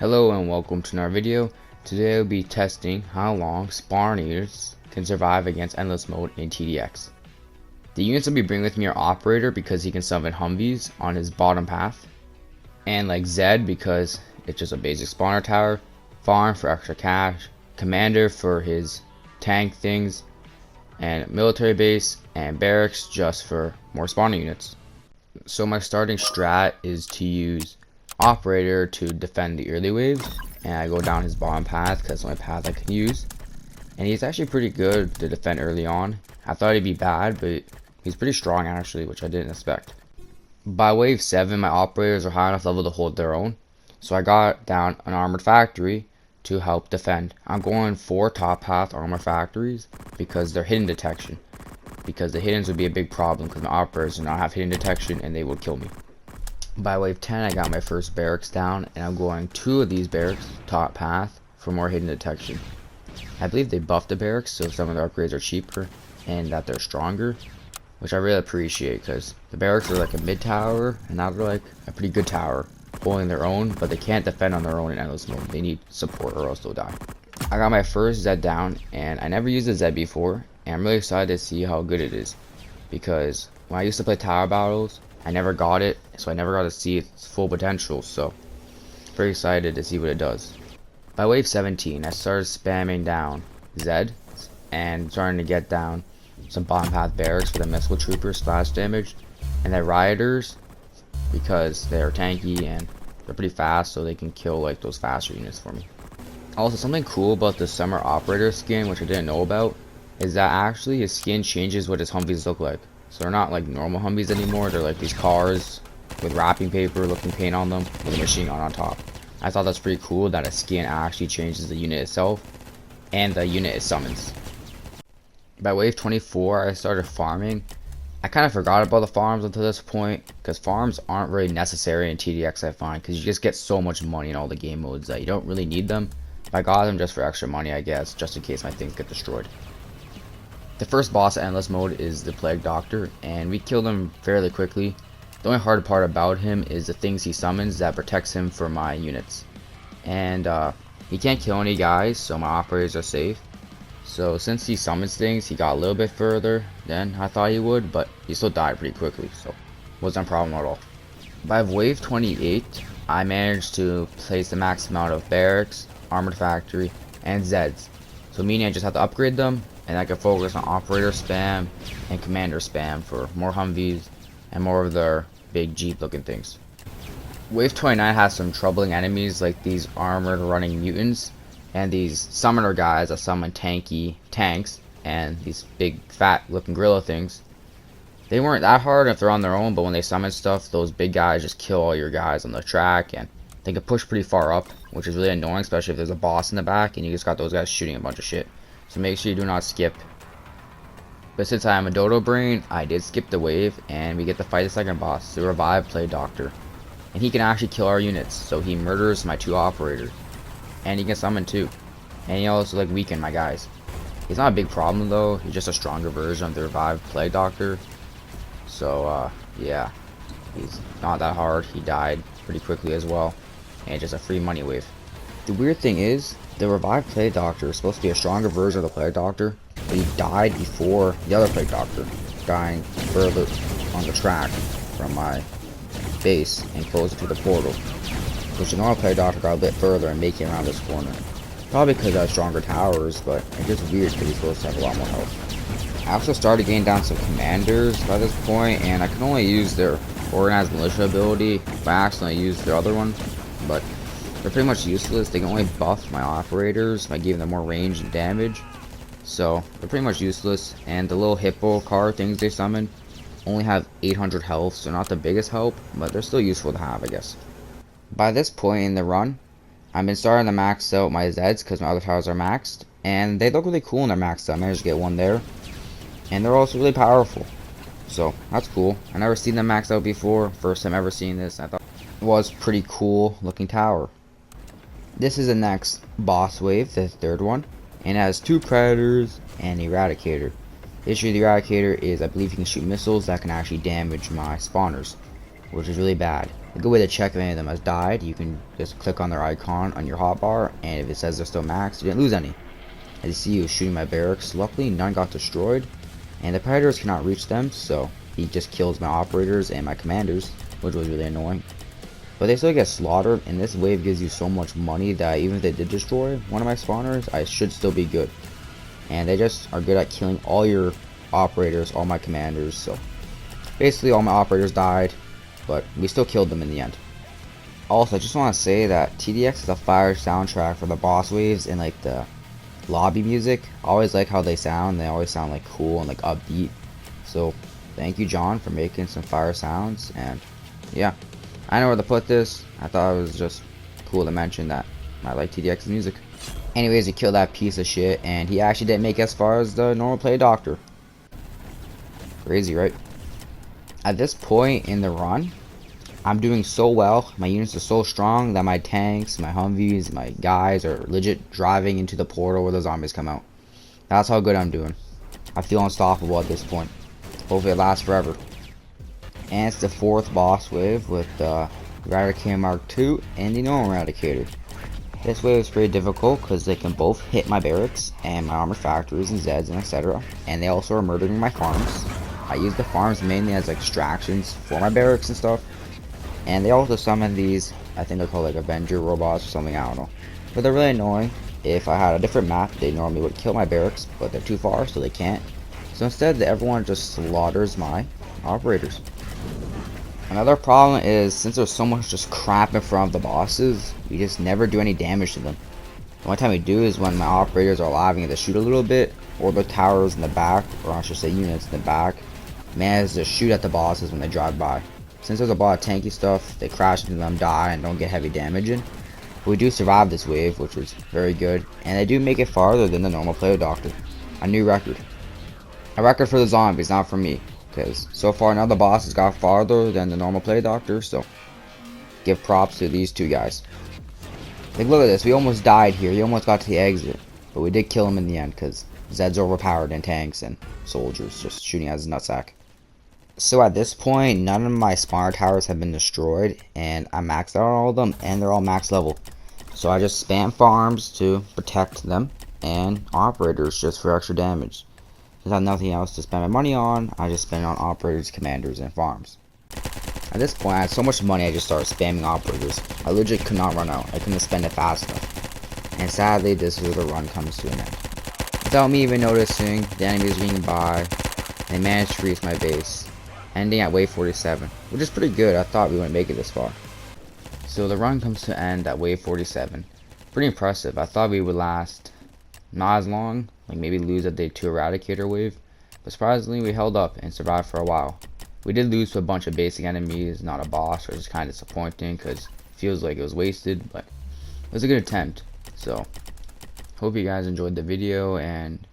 Hello and welcome to another video. Today I'll be testing how long spawn units can survive against endless mode in TDX. The units I'll be bringing with me are Operator because he can summon Humvees on his bottom path, and like Zed because it's just a basic spawner tower, Farm for extra cash, Commander for his tank things, and Military Base and Barracks just for more spawning units. So my starting strat is to use Operator to defend the early waves, and I go down his bottom path because it's the only path I can use, and he's actually pretty good to defend early on. I thought he'd be bad, but he's pretty strong actually, which I didn't expect. By wave 7 my operators are high enough level to hold their own, so I got down an armored factory to help defend. I'm going 4 top path armor factories because they're hidden detection, because the hiddens would be a big problem because my operators do not have hidden detection and they would kill me. By wave 10 I got my first barracks down, and I'm going 2 of these barracks top path for more hidden detection. I believe they buffed the barracks so some of the upgrades are cheaper and that they're stronger, which I really appreciate because the barracks are like a mid tower and now they're like a pretty good tower holding their own, but they can't defend on their own in endless mode. They need support or else they'll die. I got my first Zed down, and I never used a Zed before, and I'm really excited to see how good it is because when I used to play tower battles I never got it, so I never got to see its full potential, so very excited to see what it does. By wave 17 I started spamming down Zed and starting to get down some bottom path barracks for the missile troopers splash damage, and then rioters because they're tanky and they're pretty fast, so they can kill like those faster units for me. Also, something cool about the summer operator skin which I didn't know about is that actually his skin changes what his Humvees look like. So they're not like normal Humvees anymore, they're like these cars with wrapping paper looking paint on them with a machine gun on top. I thought that's pretty cool that a skin actually changes the unit itself and the unit it summons. By wave 24 I started farming. I kind of forgot about the farms until this point because farms aren't really necessary in TDX I find, because you just get so much money in all the game modes that you don't really need them. But I got them just for extra money, I guess, just in case my things get destroyed. The first boss in endless mode is the Plague Doctor, and we killed him fairly quickly. The only hard part about him is the things he summons that protects him for my units. And he can't kill any guys, so my operators are safe. So since he summons things, he got a little bit further than I thought he would, but he still died pretty quickly, so wasn't a problem at all. By wave 28, I managed to place the max amount of barracks, armored factory, and Zeds. So meaning I just have to upgrade them, and I can focus on operator spam and commander spam for more Humvees and more of their big Jeep looking things. Wave 29 has some troubling enemies like these armored running mutants and these summoner guys that summon tanky tanks and these big fat looking gorilla things. They weren't that hard if they're on their own, but when they summon stuff, those big guys just kill all your guys on the track, and they can push pretty far up, which is really annoying, especially if there's a boss in the back and you just got those guys shooting a bunch of shit. So make sure you do not skip. But since I am a dodo brain, I did skip the wave, and we get to fight the second boss, the revived Plague Doctor. And he can actually kill our units, so he murders my 2 operators. And he can summon 2. And he also like weaken my guys. He's not a big problem though, he's just a stronger version of the revived Plague Doctor. So yeah, he's not that hard. He died pretty quickly as well, and just a free money wave. The weird thing is, the revived Plague Doctor is supposed to be a stronger version of the Plague Doctor, but he died before the other Plague Doctor, dying further on the track from my base and closer to the portal, which the normal Plague Doctor got a bit further and making around this corner. Probably because I have stronger towers, but it's just weird because he's supposed to have a lot more health. I also started getting down some commanders by this point, and I can only use their organized militia ability by accidentally use their other one, but they're pretty much useless. They can only buff my operators by giving them more range and damage, so they're pretty much useless. And the little hippo car things they summon only have 800 health, so not the biggest help, but they're still useful to have, I guess. By this point in the run, I've been starting to max out my Zeds because my other towers are maxed, and they look really cool in their maxed out. I managed to get one there, and they're also really powerful, so that's cool. I never seen them maxed out before, first time ever seeing this. I thought it was pretty cool looking tower. This is the next boss wave, the third one, and it has 2 predators and an eradicator. The issue with the eradicator is I believe he can shoot missiles that can actually damage my spawners, which is really bad. A good way to check if any of them has died, you can just click on their icon on your hotbar, and if it says they're still maxed, you didn't lose any. As you see, he was shooting my barracks. Luckily, none got destroyed, and the predators cannot reach them, so he just kills my operators and my commanders, which was really annoying. But they still get slaughtered, and this wave gives you so much money that even if they did destroy one of my spawners, I should still be good. And they just are good at killing all your operators, all my commanders, so basically all my operators died, but we still killed them in the end. Also, I just want to say that TDX is a fire soundtrack for the boss waves and like the lobby music. I always like how they sound. They always sound like cool and like upbeat. So thank you, John, for making some fire sounds. And yeah, I know where to put this. I thought it was just cool to mention that I like TDX's music. Anyways, he killed that piece of shit, and he actually didn't make as far as the normal play doctor. Crazy, right? At this point in the run, I'm doing so well. My units are so strong that my tanks, my Humvees, my guys are legit driving into the portal where the zombies come out. That's how good I'm doing. I feel unstoppable at this point. Hopefully it lasts forever. And it's the 4th boss wave with the Eradicator Mark II and the normal Eradicator. This wave is pretty difficult because they can both hit my barracks and my armor factories and Zeds and etc. And they also are murdering my farms. I use the farms mainly as extractions for my barracks and stuff. And they also summon these, I think they're called like Avenger robots or something, I don't know. But they're really annoying. If I had a different map, they normally would kill my barracks, but they're too far, so they can't. So instead, everyone just slaughters my operators. Another problem is, since there's so much just crap in front of the bosses, we just never do any damage to them. The only time we do is when my operators are alive and get to shoot a little bit, or the towers in the back, or I should say units in the back, manage to shoot at the bosses when they drive by. Since there's a lot of tanky stuff, they crash into them, die, and don't get heavy damage in. But we do survive this wave, which was very good, and they do make it farther than the normal player doctor. A new record. A record for the zombies, not for me, because so far none of the bosses got farther than the normal player doctor, so give props to these two guys. Like, look at this, we almost died here, he almost got to the exit, but we did kill him in the end, because Zed's overpowered in tanks and soldiers just shooting at his nutsack. So at this point, none of my spawner towers have been destroyed, and I maxed out all of them, and they're all max level. So I just spam farms to protect them, and operators just for extra damage. Since I have nothing else to spend my money on, I just spend it on operators, commanders, and farms. At this point, I had so much money, I just started spamming operators. I legit could not run out. I couldn't spend it fast enough. And sadly, this is where the run comes to an end. Without me even noticing, the enemies being by, they managed to reach my base, ending at wave 47, which is pretty good. I thought we wouldn't make it this far. So the run comes to end at wave 47. Pretty impressive. I thought we would last not as long, like maybe lose at day 2 Eradicator wave, but surprisingly we held up and survived for a while. We did lose to a bunch of basic enemies, not a boss, which is kind of disappointing because it feels like it was wasted, but it was a good attempt. So hope you guys enjoyed the video, and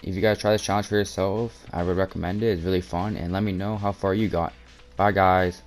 if you guys try this challenge for yourself, I would recommend it. It's really fun, and let me know how far you got. Bye guys.